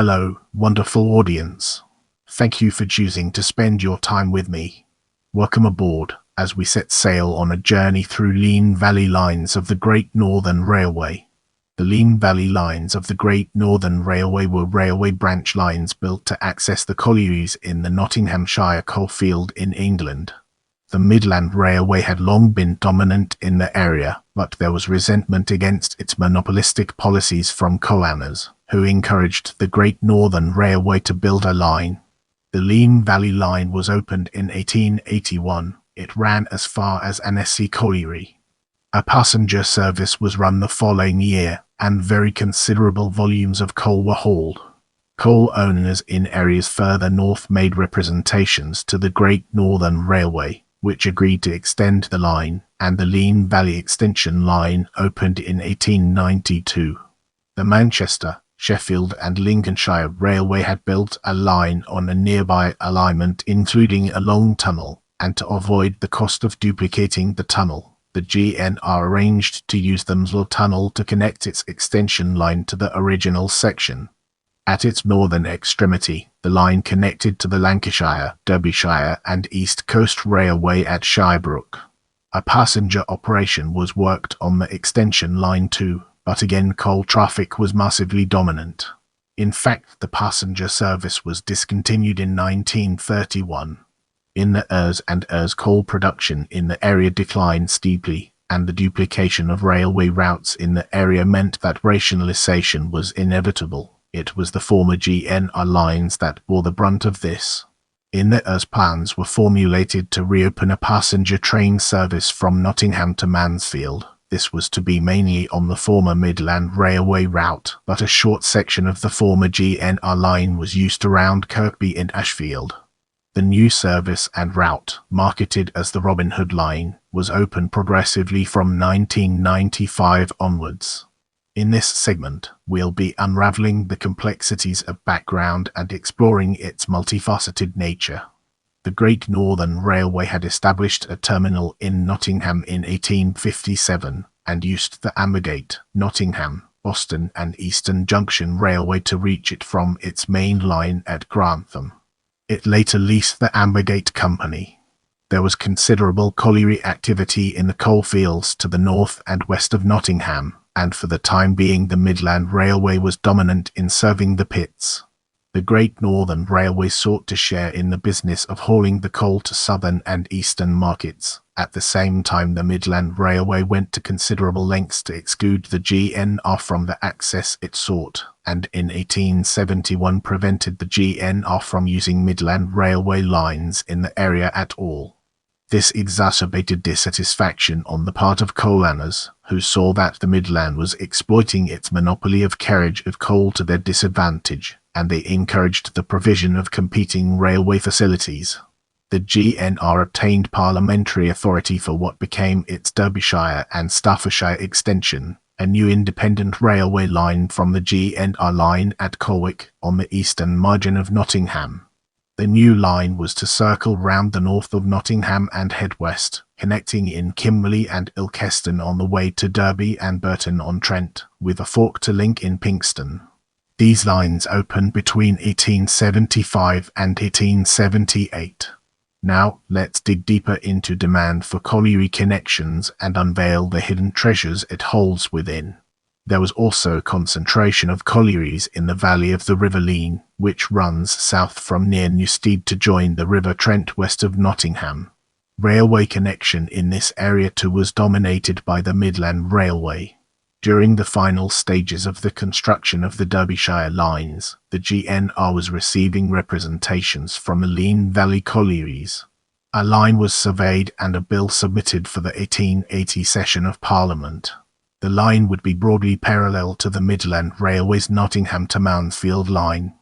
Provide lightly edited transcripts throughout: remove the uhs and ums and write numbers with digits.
Hello, wonderful audience. Thank you for choosing to spend your time with me. Welcome aboard as we set sail on a journey through Leen Valley Lines of the Great Northern Railway. The Leen Valley Lines of the Great Northern Railway were railway branch lines built to access the collieries in the Nottinghamshire coalfield in England. The Midland Railway had long been dominant in the area, but there was resentment against its monopolistic policies from coalowners, who encouraged the Great Northern Railway to build a line. The Leen Valley Line was opened in 1881. It ran as far as Annesley colliery. A passenger service was run the following year, and very considerable volumes of coal were hauled. Coal owners in areas further north made representations to the Great Northern Railway, which agreed to extend the line, and the Leen Valley Extension Line opened in 1892. The Manchester, Sheffield and Lincolnshire Railway had built a line on a nearby alignment including a long tunnel, and to avoid the cost of duplicating the tunnel, the GNR arranged to use the Midland Tunnel to connect its extension line to the original section. At its northern extremity, the line connected to the Lancashire, Derbyshire and East Coast Railway at Shirebrook. A passenger operation was worked on the extension line too, but again coal traffic was massively dominant. In fact, the passenger service was discontinued in 1931. In the years coal production in the area declined steeply, and the duplication of railway routes in the area meant that rationalisation was inevitable. It was the former GNR lines that bore the brunt of this. In the years plans were formulated to reopen a passenger train service from Nottingham to Mansfield. This was to be mainly on the former Midland Railway route, but a short section of the former GNR line was used around Kirkby in Ashfield. The new service and route, marketed as the Robin Hood Line, was opened progressively from 1995 onwards. In this segment, we'll be unraveling the complexities of background and exploring its multifaceted nature. The Great Northern Railway had established a terminal in Nottingham in 1857 and used the Ambergate, Nottingham, Boston and Eastern Junction Railway to reach it from its main line at Grantham. It later leased the Ambergate Company. There was considerable colliery activity in the coalfields to the north and west of Nottingham, and for the time being the Midland Railway was dominant in serving the pits. The Great Northern Railway sought to share in the business of hauling the coal to southern and eastern markets. At the same time, the Midland Railway went to considerable lengths to exclude the GNR from the access it sought, and in 1871 prevented the GNR from using Midland Railway lines in the area at all. This exacerbated dissatisfaction on the part of coalowners, who saw that the Midland was exploiting its monopoly of carriage of coal to their disadvantage, and they encouraged the provision of competing railway facilities. The GNR obtained parliamentary authority for what became its Derbyshire and Staffordshire extension, a new independent railway line from the GNR line at Colwick on the eastern margin of Nottingham. The new line was to circle round the north of Nottingham and head west, connecting in Kimberley and Ilkeston on the way to Derby and Burton-on-Trent, with a fork to link in Pinxton. These lines opened between 1875 and 1878. Now, let's dig deeper into demand for colliery connections and unveil the hidden treasures it holds within. There was also concentration of collieries in the valley of the River Leen, which runs south from near Newstead to join the River Trent west of Nottingham. Railway connection in this area too was dominated by the Midland Railway. During the final stages of the construction of the Derbyshire lines, the GNR was receiving representations from the Leen Valley collieries. A line was surveyed and a bill submitted for the 1880 session of Parliament. The line would be broadly parallel to the Midland Railway's Nottingham to Mansfield line.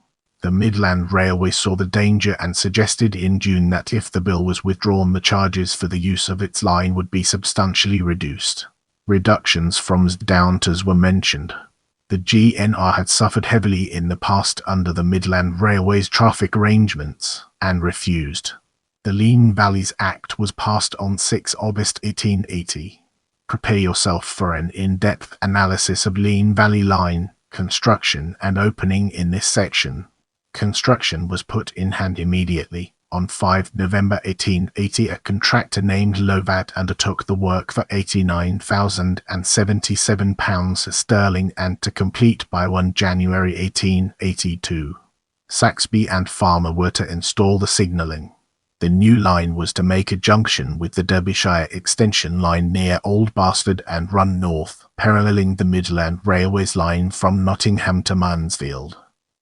The Midland Railway saw the danger and suggested in June that if the bill was withdrawn, the charges for the use of its line would be substantially reduced. Reductions from downers were mentioned. The GNR had suffered heavily in the past under the Midland Railway's traffic arrangements, and refused. The Leen Valleys Act was passed on 6 August 1880. Prepare yourself for an in-depth analysis of Leen Valley Line, construction and opening in this section. Construction was put in hand immediately. On 5 November 1880, a contractor named Lovat undertook the work for £89,077 sterling and to complete by 1 January 1882. Saxby and Farmer were to install the signalling. The new line was to make a junction with the Derbyshire Extension Line near Old Bastard and run north, paralleling the Midland Railway's line from Nottingham to Mansfield.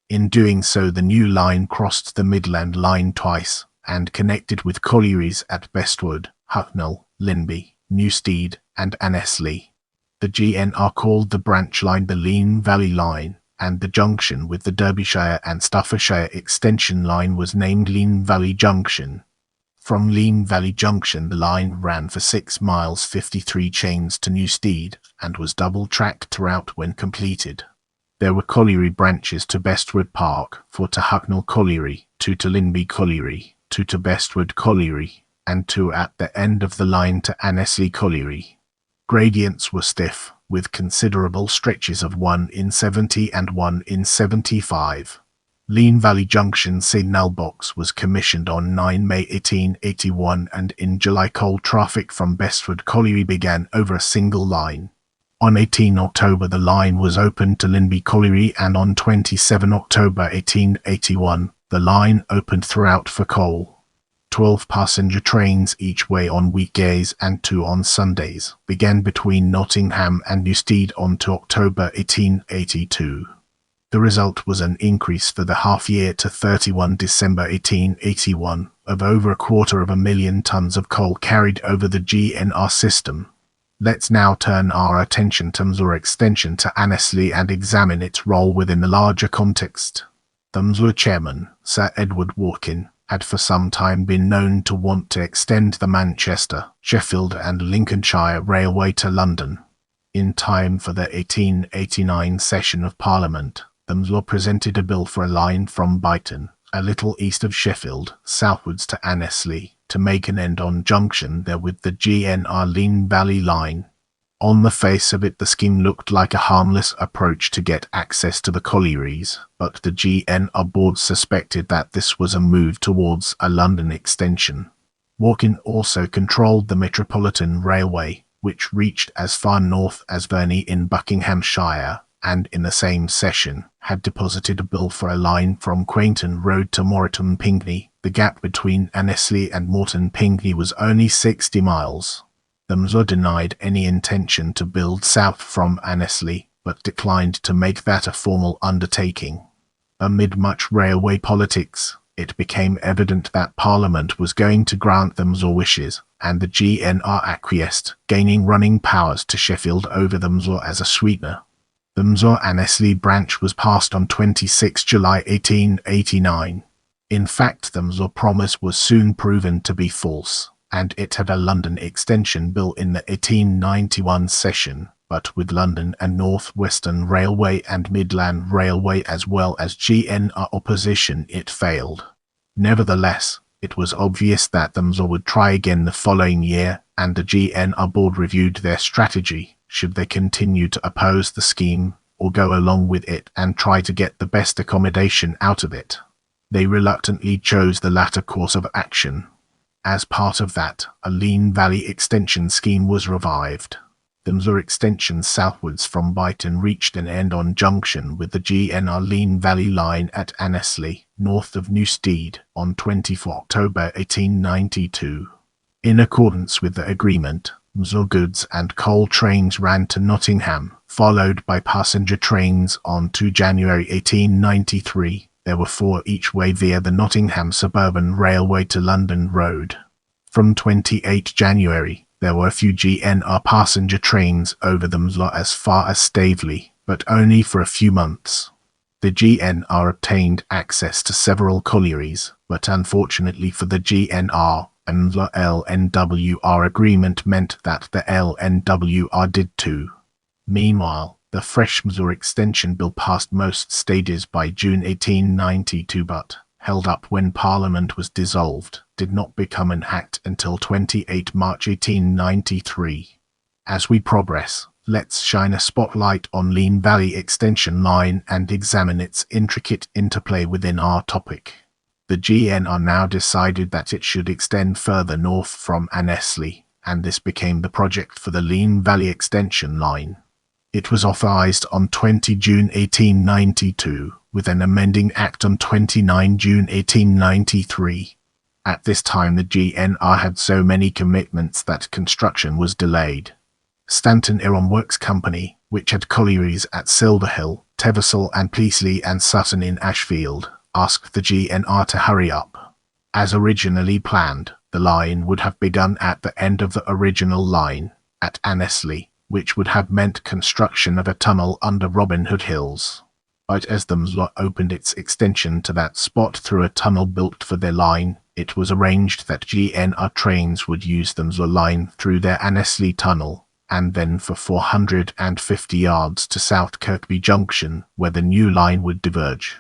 In doing so, the new line crossed the Midland Line twice and connected with collieries at Bestwood, Hucknall, Linby, Newstead and Annesley. The GNR called the branch line the Leen Valley Line, and the junction with the Derbyshire and Staffordshire Extension Line was named Leen Valley Junction. From Leen Valley Junction the line ran for 6 miles 53 chains to Newstead and was double-tracked throughout when completed. There were colliery branches to Bestwood Park, 4 to Hucknall Colliery, 2 to Linby Colliery, 2 to Bestwood Colliery, and 2 at the end of the line to Annesley Colliery. Gradients were stiff, with considerable stretches of 1 in 70 and 1 in 75. Leen Valley Junction signal box was commissioned on 9 May 1881, and in July coal traffic from Bestwood Colliery began over a single line. On 18 October the line was opened to Linby Colliery, and on 27 October 1881 the line opened throughout for coal. 12 passenger trains each way on weekdays and 2 on Sundays began between Nottingham and Newstead on to October 1882. The result was an increase for the half year to 31 December 1881 of over 250,000 tons of coal carried over the GNR system. Let's now turn our attention to MSLR extension to Annesley and examine its role within the larger context. The MSLR chairman, Sir Edward Walkin, had for some time been known to want to extend the Manchester, Sheffield and Lincolnshire Railway to London. In time for the 1889 session of Parliament, the MSLR presented a bill for a line from Byton, a little east of Sheffield, southwards to Annesley, to make an end-on junction there with the GNR Leen Valley Line. On the face of it, the scheme looked like a harmless approach to get access to the collieries, but the GNR board suspected that this was a move towards a London extension. Walkin also controlled the Metropolitan Railway, which reached as far north as Verney in Buckinghamshire, and in the same session had deposited a bill for a line from Quainton Road to Moreton Pinckney. The gap between Annesley and Moreton Pinckney was only 60 miles. The MSLR denied any intention to build south from Annesley, but declined to make that a formal undertaking. Amid much railway politics, it became evident that Parliament was going to grant the MSLR wishes, and the GNR acquiesced, gaining running powers to Sheffield over the MSLR as a sweetener. The MSLR Annesley branch was passed on 26 July 1889. In fact, the MSLR promise was soon proven to be false, and it had a London extension bill in the 1891 session, but with London and North Western Railway and Midland Railway as well as GNR opposition it failed. Nevertheless, it was obvious that the MSLR would try again the following year, and the GNR board reviewed their strategy. Should they continue to oppose the scheme, or go along with it and try to get the best accommodation out of it? They reluctantly chose the latter course of action. As part of that, a Leen Valley extension scheme was revived. The MSLR extension southwards from Byton reached an end-on junction with the GNR Leen Valley Line at Annesley, north of Newstead, on 24 October 1892. In accordance with the agreement, MSLR goods and coal trains ran to Nottingham, followed by passenger trains on 2 January 1893. There were 4 each way via the Nottingham Suburban Railway to London Road. From 28 January, there were a few GNR passenger trains over the MSLR as far as Staveley, but only for a few months. The GNR obtained access to several collieries, but unfortunately for the GNR, and the LNWR agreement meant that the LNWR did too. Meanwhile, the fresh MSLR extension bill passed most stages by June 1892 but, held up when Parliament was dissolved, did not become an act until 28 March 1893. As we progress, let's shine a spotlight on Leen Valley Extension Line and examine its intricate interplay within our topic. The GNR now decided that it should extend further north from Annesley, and this became the project for the Leen Valley Extension Line. It was authorised on 20 June 1892, with an amending act on 29 June 1893. At this time the GNR had so many commitments that construction was delayed. Stanton Iron Works Company, which had collieries at Silverhill, Teversal and Pleasley and Sutton in Ashfield, asked the GNR to hurry up. As originally planned, the line would have begun at the end of the original line, at Annesley, which would have meant construction of a tunnel under Robin Hood Hills. But as the MSLR opened its extension to that spot through a tunnel built for their line, it was arranged that GNR trains would use the MSLR line through their Annesley tunnel, and then for 450 yards to South Kirkby Junction, where the new line would diverge.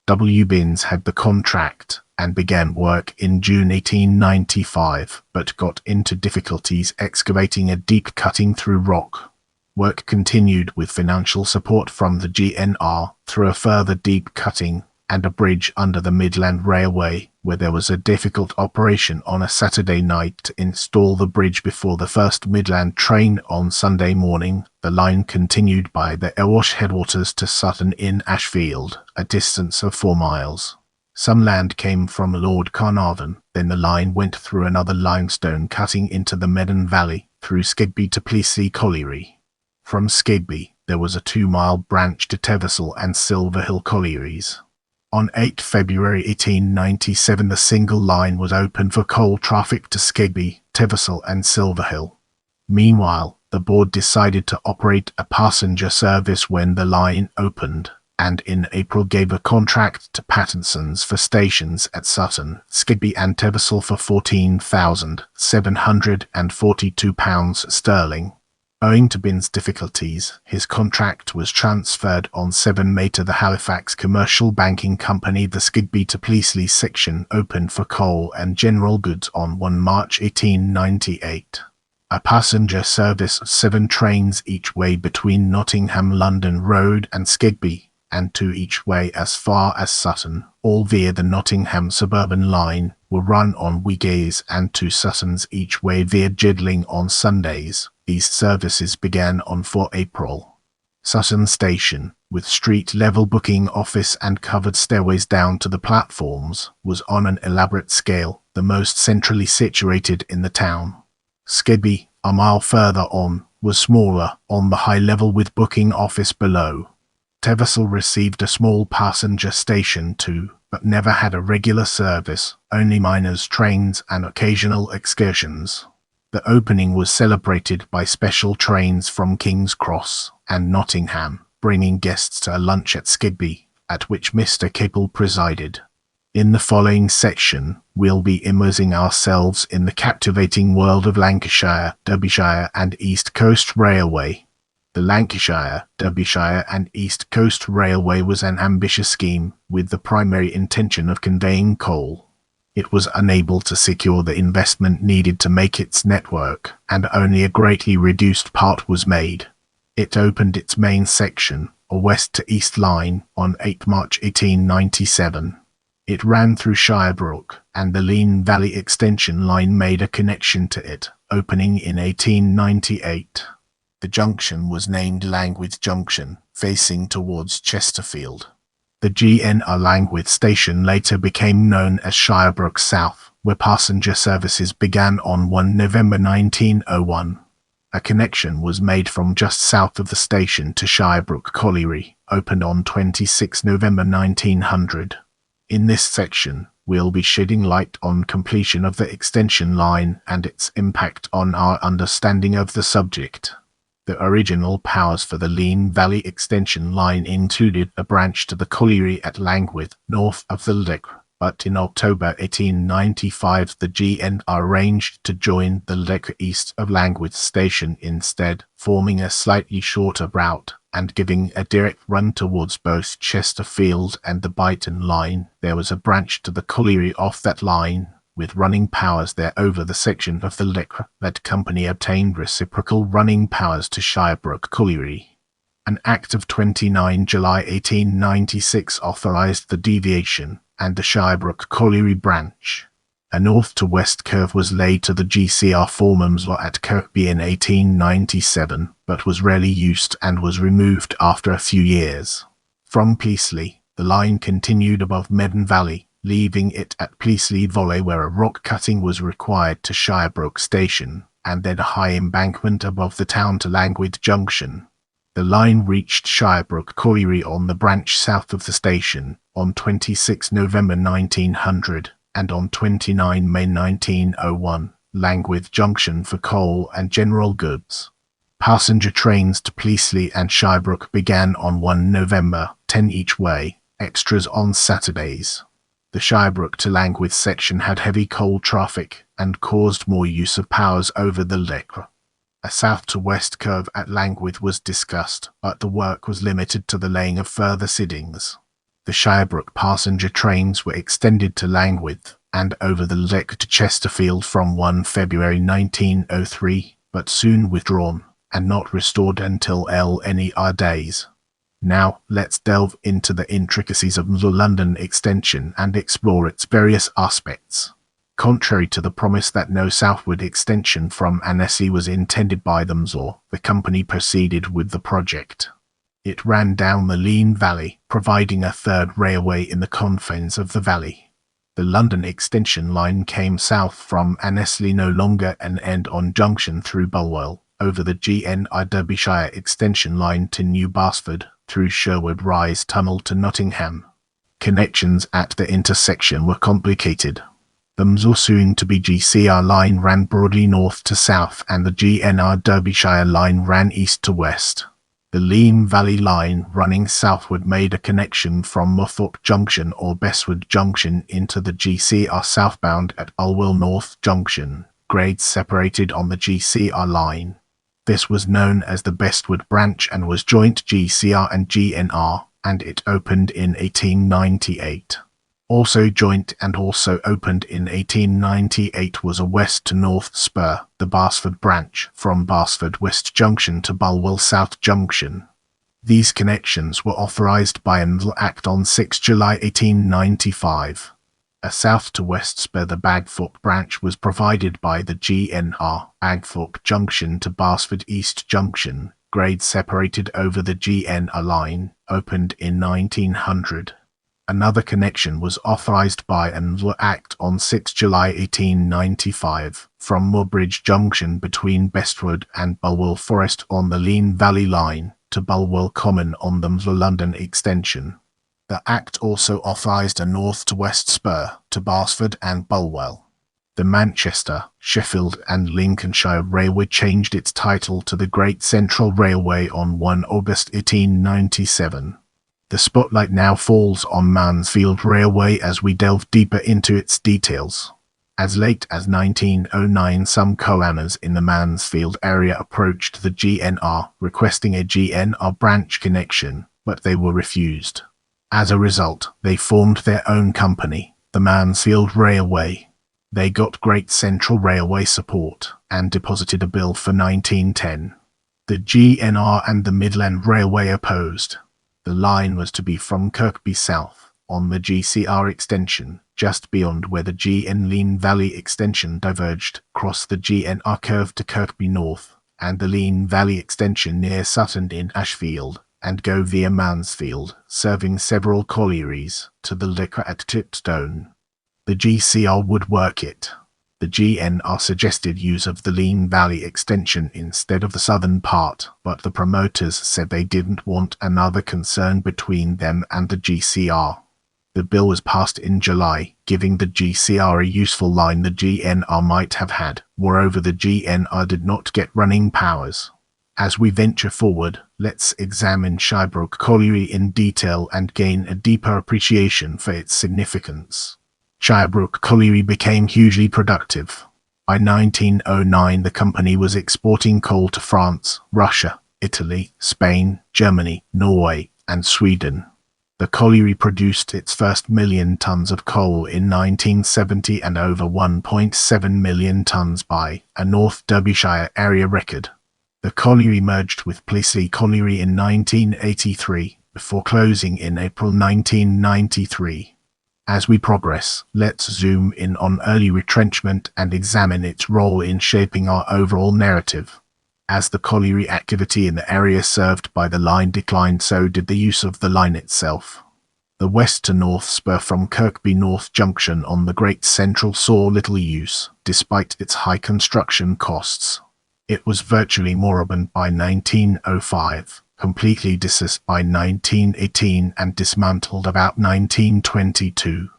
W. Binns had the contract and began work in June 1895, but got into difficulties excavating a deep cutting through rock. Work continued with financial support from the GNR through a further deep cutting and a bridge under the Midland Railway, where there was a difficult operation on a Saturday night to install the bridge before the first Midland train on Sunday morning. The line continued by the Ewash headwaters to Sutton in Ashfield, a distance of 4 miles. Some land came from Lord Carnarvon, then the line went through another limestone cutting into the Meaden Valley, through Skidby to Pleasley Colliery. From Skidby, there was a 2-mile branch to Teversal and Silverhill collieries. On 8 February 1897 the single line was opened for coal traffic to Skidby, Teversal and Silverhill. Meanwhile, the board decided to operate a passenger service when the line opened, and in April gave a contract to Pattinson's for stations at Sutton, Skidby and Teversal for £14,742 sterling. Owing to Binns' difficulties, his contract was transferred on 7 May to the Halifax Commercial Banking Company. The Skidby to Pleasley section opened for coal and general goods on 1 March 1898. A passenger service of 7 trains each way between Nottingham London Road and Skidby, and 2 each way as far as Sutton, all via the Nottingham Suburban Line, were run on weekdays, and 2 Suttons each way via Jedling on Sundays. These services began on 4 April. Sutton Station, with street-level booking office and covered stairways down to the platforms, was on an elaborate scale, the most centrally situated in the town. Skidby, a mile further on, was smaller, on the high level with booking office below. Teversal received a small passenger station too, but never had a regular service, only miners' trains and occasional excursions. The opening was celebrated by special trains from King's Cross and Nottingham, bringing guests to a lunch at Skidby, at which Mr. Capel presided. In the following section, we'll be immersing ourselves in the captivating world of Lancashire, Derbyshire and East Coast Railway. The Lancashire, Derbyshire and East Coast Railway was an ambitious scheme, with the primary intention of conveying coal. It was unable to secure the investment needed to make its network, and only a greatly reduced part was made. It opened its main section, a west to east line, on 8 March 1897. It ran through Shirebrook, and the Leen Valley Extension Line made a connection to it, opening in 1898. The junction was named Langwith Junction, facing towards Chesterfield. The GNR Langwith station later became known as Shirebrook South, where passenger services began on 1 November 1901. A connection was made from just south of the station to Shirebrook Colliery, opened on 26 November 1900. In this section, we'll be shedding light on completion of the extension line and its impact on our understanding of the subject. The original powers for the Leen Valley Extension Line included a branch to the colliery at Langwith, north of the Lick, but in October 1895 the GNR arranged to join the Lick east of Langwith Station instead, forming a slightly shorter route and giving a direct run towards both Chesterfield and the Byton Line. There was a branch to the colliery off that line, with running powers there over the section of the Lancashire. That company obtained reciprocal running powers to Shirebrook colliery. An Act of 29 July 1896 authorised the deviation and the Shirebrook colliery branch. A north-to-west curve was laid to the GCR Formam's at Kirkby in 1897, but was rarely used and was removed after a few years. From Pleasley, the line continued above Midland Valley, leaving it at Pleasley Valley where a rock cutting was required to Shirebrook Station, and then a high embankment above the town to Langwith Junction. The line reached Shirebrook colliery on the branch south of the station on 26 November 1900, and on 29 May 1901, Langwith Junction for coal and general goods. Passenger trains to Pleasley and Shirebrook began on 1 November, 10 each way, extras on Saturdays. The Shirebrook to Langwith section had heavy coal traffic and caused more use of powers over the Lancashire. A south-to-west curve at Langwith was discussed, but the work was limited to the laying of further sidings. The Shirebrook passenger trains were extended to Langwith and over the Lancashire to Chesterfield from 1 February 1903, but soon withdrawn and not restored until LNER days. Now, let's delve into the intricacies of the London extension and explore its various aspects. Contrary to the promise that no southward extension from Annesley was intended by the MSLR, the company proceeded with the project. It ran down the Leen Valley, providing a third railway in the confines of the valley. The London Extension Line came south from Annesley no longer an end-on junction through Bulwell, over the GNR Derbyshire Extension Line to New Basford, through Sherwood Rise Tunnel to Nottingham. Connections at the intersection were complicated. The MSLR soon-to-be GCR line ran broadly north to south and the GNR Derbyshire line ran east to west. The Leen Valley Line running southward made a connection from Moorthorpe Junction or Bestwood Junction into the GCR southbound at Bulwell North Junction, grades separated on the GCR line. This was known as the Bestwood branch and was joint GCR and GNR, and it opened in 1898. Also joint and also opened in 1898 was a west-to-north spur, the Basford branch, from Basford West Junction to Bulwell South Junction. These connections were authorised by an Act on 6 July 1895. A south-to-west spur, the Bagthorpe branch, was provided by the GNR, Bagthorpe Junction to Basford East Junction, grades separated over the GNR line, opened in 1900. Another connection was authorised by an Act on 6 July 1895, from Moorbridge Junction between Bestwood and Bulwell Forest on the Leen Valley Line, to Bulwell Common on the London Extension. The Act also authorised a north-to-west spur to Basford and Bulwell. The Manchester, Sheffield and Lincolnshire Railway changed its title to the Great Central Railway on 1 August 1897. The spotlight now falls on Mansfield Railway as we delve deeper into its details. As late as 1909, some coalowners in the Mansfield area approached the GNR requesting a GNR branch connection, but they were refused. As a result, they formed their own company, the Mansfield Railway. They got Great Central Railway support and deposited a bill for 1910. The GNR and the Midland Railway opposed. The line was to be from Kirkby south, on the GCR extension, just beyond where the Leen Valley Extension diverged, cross the GNR curve to Kirkby north, and the Leen Valley Extension near Sutton in Ashfield, and go via Mansfield, serving several collieries, to the Lancashire at Tipstone. The GCR would work it. The GNR suggested use of the Leen Valley Extension instead of the southern part, but the promoters said they didn't want another concern between them and the GCR. The bill was passed in July, giving the GCR a useful line the GNR might have had. Moreover, the GNR did not get running powers. As we venture forward, let's examine Shirebrook Colliery in detail and gain a deeper appreciation for its significance. Shirebrook Colliery became hugely productive. By 1909, the company was exporting coal to France, Russia, Italy, Spain, Germany, Norway, and Sweden. The colliery produced its first million tons of coal in 1970 and over 1.7 million tons by a North Derbyshire area record. The colliery merged with Plessey Colliery in 1983, before closing in April 1993. As we progress, let's zoom in on early retrenchment and examine its role in shaping our overall narrative. As the colliery activity in the area served by the line declined, so did the use of the line itself. The west to north spur from Kirkby North Junction on the Great Central saw little use, despite its high construction costs. It was virtually moribund by 1905, completely disused by 1918 and dismantled about 1922.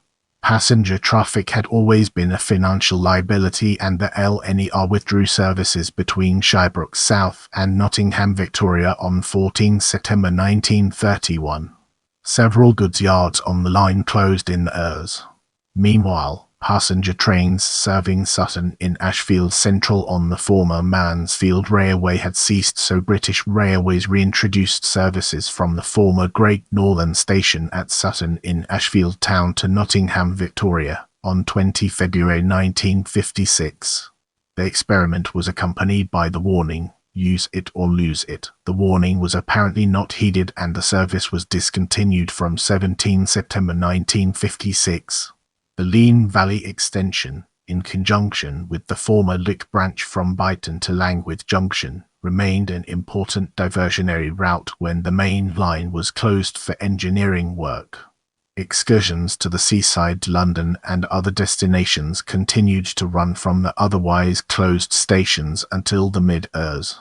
Passenger traffic had always been a financial liability, and the LNER withdrew services between Shirebrook South and Nottingham Victoria on 14 September 1931. Several goods yards on the line closed in the Ers. Meanwhile, passenger trains serving Sutton in Ashfield Central on the former Mansfield Railway had ceased, so British Railways reintroduced services from the former Great Northern Station at Sutton in Ashfield Town to Nottingham Victoria on 20 February 1956. The experiment was accompanied by the warning, "Use it or lose it." The warning was apparently not heeded, and the service was discontinued from 17 September 1956. The Leen Valley Extension, in conjunction with the former Lick branch from Byton to Langwith Junction, remained an important diversionary route when the main line was closed for engineering work. Excursions to the seaside, London and other destinations continued to run from the otherwise closed stations until the mid-Ers.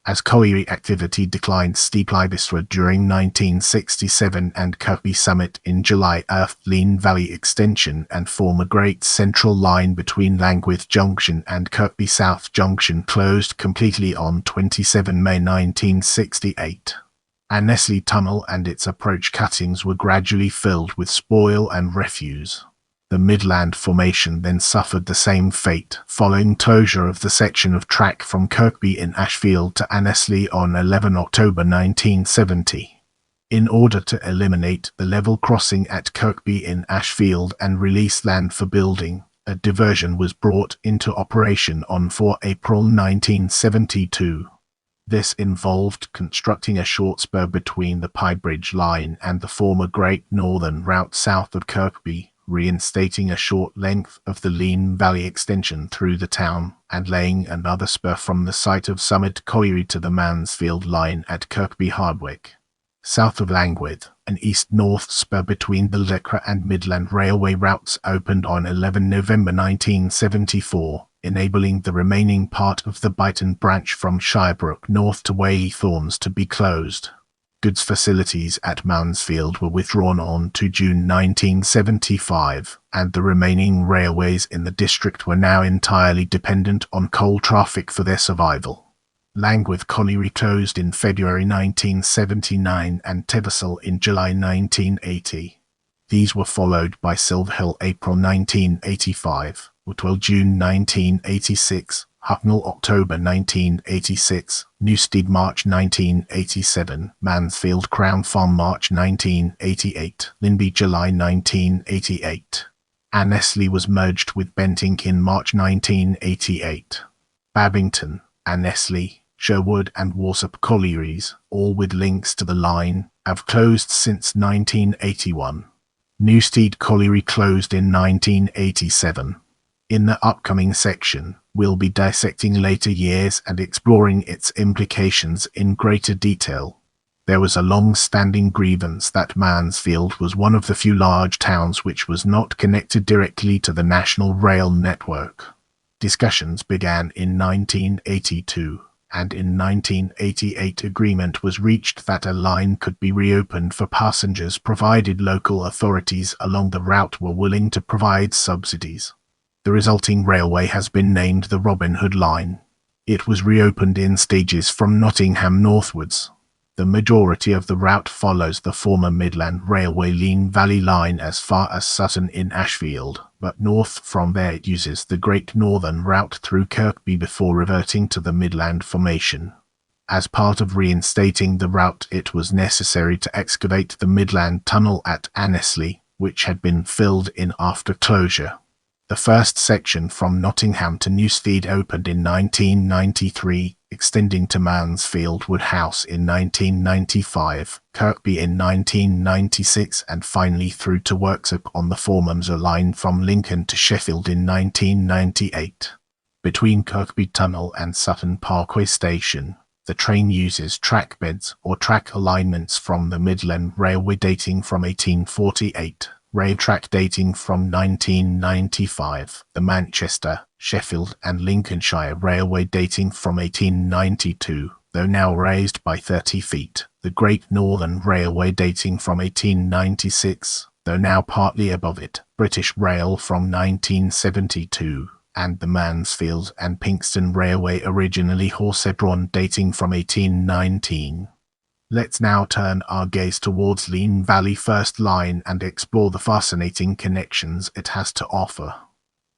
As colliery activity declined steeply westward during 1967 and Kirkby Summit in July, Leen Valley Extension and former Great Central Line between Langwith Junction and Kirkby South Junction closed completely on 27 May 1968. Annesley Tunnel and its approach cuttings were gradually filled with spoil and refuse. The Midland Formation then suffered the same fate, following closure of the section of track from Kirkby in Ashfield to Annesley on 11 October 1970. In order to eliminate the level crossing at Kirkby in Ashfield and release land for building, a diversion was brought into operation on 4 April 1972. This involved constructing a short spur between the Piebridge Line and the former Great Northern route south of Kirkby, reinstating a short length of the Leen Valley Extension through the town, and laying another spur from the site of Summit Colliery to the Mansfield Line at Kirkby Hardwick. South of Langwith, an east-north spur between the Lancashire and Midland Railway routes opened on 11 November 1974, enabling the remaining part of the Byton branch from Shirebrook north to Waythorns to be closed. Goods facilities at Mansfield were withdrawn on to June 1975, and the remaining railways in the district were now entirely dependent on coal traffic for their survival. Langwith Colliery closed in February 1979 and Teversall in July 1980. These were followed by Silverhill April 1985, Whitwell June 1986, Hucknall October 1986, Newstead March 1987, Mansfield Crown Farm March 1988, Linby July 1988. Annesley was merged with Bentinck in March 1988. Babington, Annesley, Sherwood and Warsop collieries, all with links to the line, have closed since 1981. Newstead Colliery closed in 1987. In the upcoming section, we'll be dissecting later years and exploring its implications in greater detail. There was a long-standing grievance that Mansfield was one of the few large towns which was not connected directly to the national rail network. Discussions began in 1982, and in 1988 agreement was reached that a line could be reopened for passengers provided local authorities along the route were willing to provide subsidies. The resulting railway has been named the Robin Hood Line. It was reopened in stages from Nottingham northwards. The majority of the route follows the former Midland Railway Leen Valley Line as far as Sutton in Ashfield, but north from there it uses the Great Northern route through Kirkby before reverting to the Midland Formation. As part of reinstating the route, it was necessary to excavate the Midland Tunnel at Annesley, which had been filled in after closure. The first section from Nottingham to Newstead opened in 1993, extending to Mansfield Woodhouse in 1995, Kirkby in 1996, and finally through to Worksop on the MS&LR line from Lincoln to Sheffield in 1998. Between Kirkby Tunnel and Sutton Parkway Station, the train uses track beds or track alignments from the Midland Railway dating from 1848, rail track dating from 1995, the Manchester, Sheffield and Lincolnshire Railway dating from 1892, though now raised by 30 feet, the Great Northern Railway dating from 1896, though now partly above it, British Rail from 1972, and the Mansfield and Pinxton Railway, originally horse-drawn, dating from 1819. Let's now turn our gaze towards Leen Valley First Line and explore the fascinating connections it has to offer.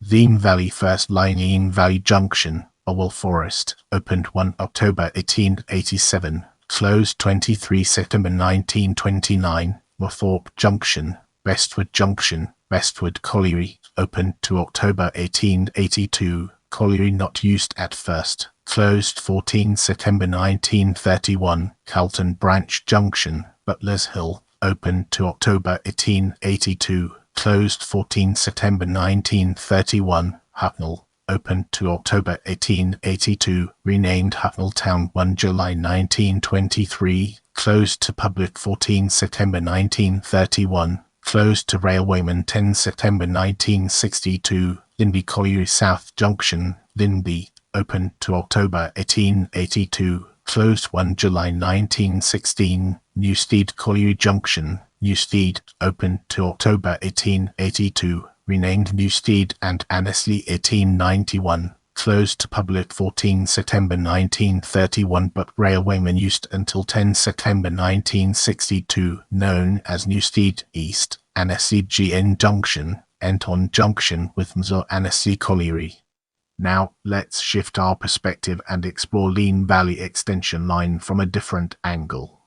Leen Valley First Line, Leen Valley Junction, Orwell Forest, opened 1 October 1887, closed 23 September 1929, Moorthorpe Junction, Bestwood Junction, Bestwood Colliery, opened 2 October 1882, colliery not used at first, closed 14 September 1931, Carlton Branch Junction, Butler's Hill, opened 2 October 1882, closed 14 September 1931, Hucknall, opened 2 October 1882, renamed Hucknall Town 1 July 1923, closed to public 14 September 1931, closed to railwaymen 10 September 1962, Linby Colliery South Junction, Linby, opened to October 1882, closed 1 July 1916, Newstead Colliery Junction, Newstead, opened to October 1882, renamed Newstead and Annesley 1891, closed to public 14 September 1931 but railwaymen used until 10 September 1962, known as Newstead East, Annesley GN Junction, Enton Junction with Annesley Colliery. Now, let's shift our perspective and explore Leen Valley Extension Line from a different angle.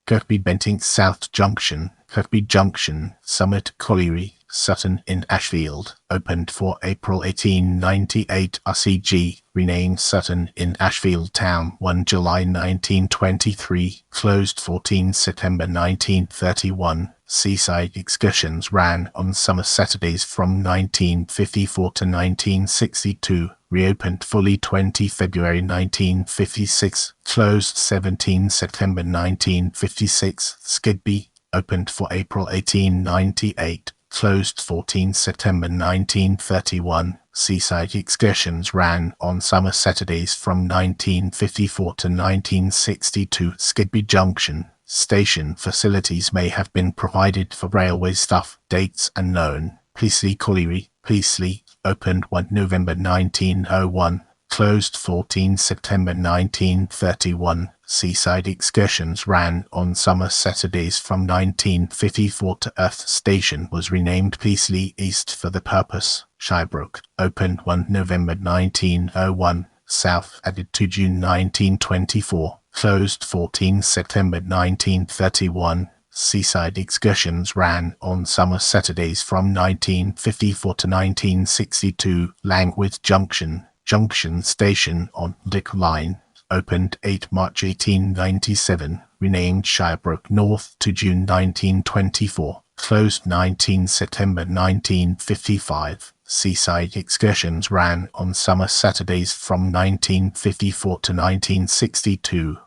Kirkby Bentinck South Junction, Kirkby Junction, Summit Colliery, Sutton in Ashfield, opened for April 1898 RCG, renamed Sutton in Ashfield Town 1 July 1923, closed 14 September 1931. Seaside excursions ran on summer Saturdays from 1954 to 1962, reopened fully 20 February 1956, closed 17 September 1956. Skidby, opened for April 1898, closed 14 September 1931. Seaside excursions ran on summer Saturdays from 1954 to 1962. Skidby Junction station facilities may have been provided for railway staff. Dates unknown. Peasley Colliery, Peasley, opened 1 November 1901, closed 14 September 1931. Seaside excursions ran on summer Saturdays from 1954 to Earth Station was renamed Peasley East for the purpose. Shirebrook, opened 1 November 1901, South added to June 1924, closed 14 September 1931. Seaside excursions ran on summer Saturdays from 1954 to 1962. Langwith Junction, Junction Station on Dick Line, opened 8 March 1897, renamed Shirebrook North to June 1924, closed 19 September 1955. Seaside excursions ran on summer Saturdays from 1954 to 1962.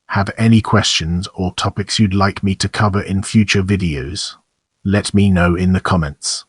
Have any questions or topics you'd like me to cover in future videos? Let me know in the comments.